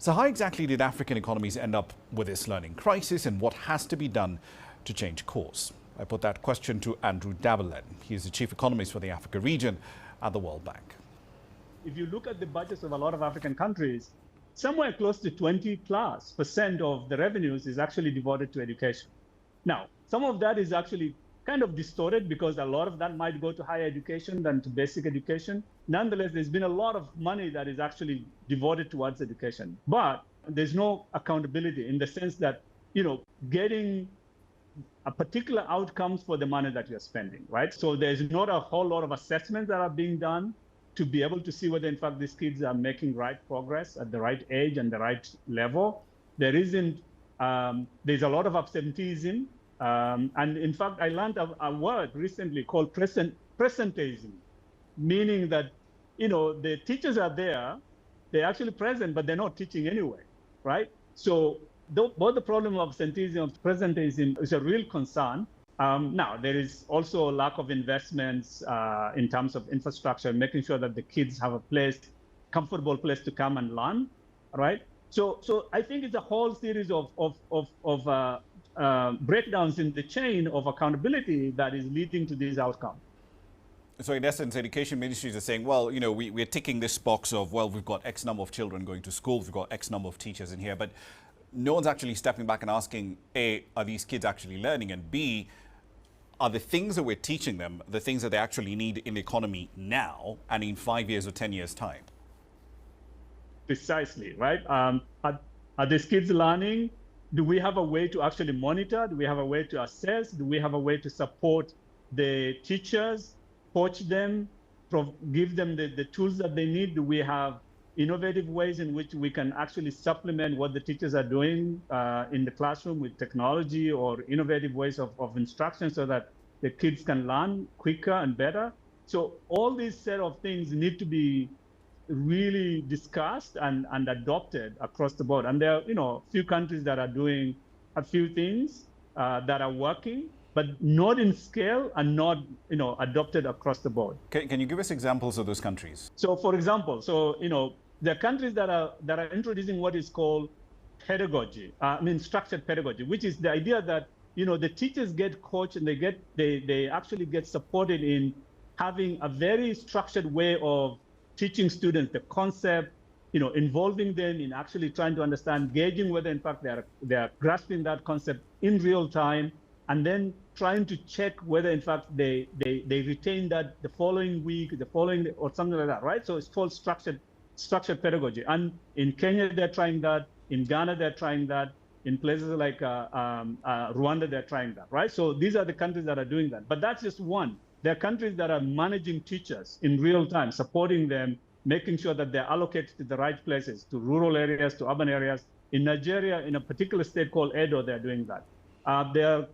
So how exactly did African economies end up with this learning crisis, and what has to be done to change course? I put that question to Andrew Dabalen. He is the chief economist for the Africa region at the World Bank. If you look at the budgets of a lot of African countries, somewhere close to 20+% of the revenues is actually devoted to education. Now, some of that is actually kind of distorted because a lot of that might go to higher education than to basic education. Nonetheless, there's been a lot of money that is actually devoted towards education. But there's no accountability in the sense that, getting a particular outcomes for the money that you're spending, right? So there's not a whole lot of assessments that are being done to be able to see whether, in fact, these kids are making right progress at the right age and the right level. There isn't, there's a lot of absenteeism. And in fact, I learned a word recently called presenteeism, meaning that, the teachers are there, they're actually present, but they're not teaching anyway, right? So both the problem of absenteeism and presenteeism is a real concern. Now, there is also a lack of investments in terms of infrastructure, making sure that the kids have a comfortable place to come and learn, right? So I think it's a whole series of breakdowns in the chain of accountability that is leading to these outcomes. So in essence, education ministries are saying, well, we're ticking this box of, well, we've got X number of children going to school, we've got X number of teachers in here, but no one's actually stepping back and asking, A, are these kids actually learning? And B, are the things that we're teaching them the things that they actually need in the economy now and in 5 years or 10 years' time? Precisely, right? Are these kids learning? Do we have a way to actually monitor? Do we have a way to assess? Do we have a way to support the teachers, coach them, give them the tools that they need? Do we have innovative ways in which we can actually supplement what the teachers are doing in the classroom with technology or innovative ways of instruction so that the kids can learn quicker and better? So all these set of things need to be really discussed and adopted across the board. And there are, a few countries that are doing a few things that are working, but not in scale and not, adopted across the board. Can you give us examples of those countries? So, for example, there are countries that are introducing what is called pedagogy, structured pedagogy, which is the idea that, the teachers get coached and they actually get supported in having a very structured way of teaching students the concept, involving them in actually trying to understand, gauging whether in fact they are grasping that concept in real time, and then trying to check whether in fact they retain that the following week, or something like that, right? So it's called structured pedagogy. And in Kenya, they're trying that. In Ghana, they're trying that. In places like Rwanda, they're trying that, right? So these are the countries that are doing that. But that's just one. There are countries that are managing teachers in real time, supporting them, making sure that they're allocated to the right places, to rural areas, to urban areas. In Nigeria, in a particular state called Edo, they're doing that. There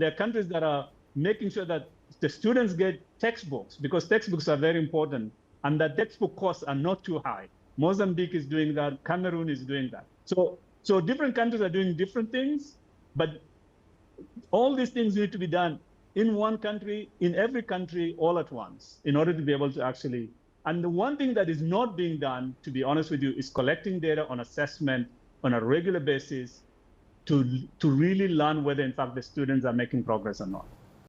are countries that are making sure that the students get textbooks, because textbooks are very important, and that textbook costs are not too high. Mozambique is doing that. Cameroon is doing that. So different countries are doing different things, but all these things need to be done in one country, in every country, all at once, in order to be able to actually. And the one thing that is not being done, to be honest with you, is collecting data on assessment on a regular basis to really learn whether, in fact, the students are making progress or not.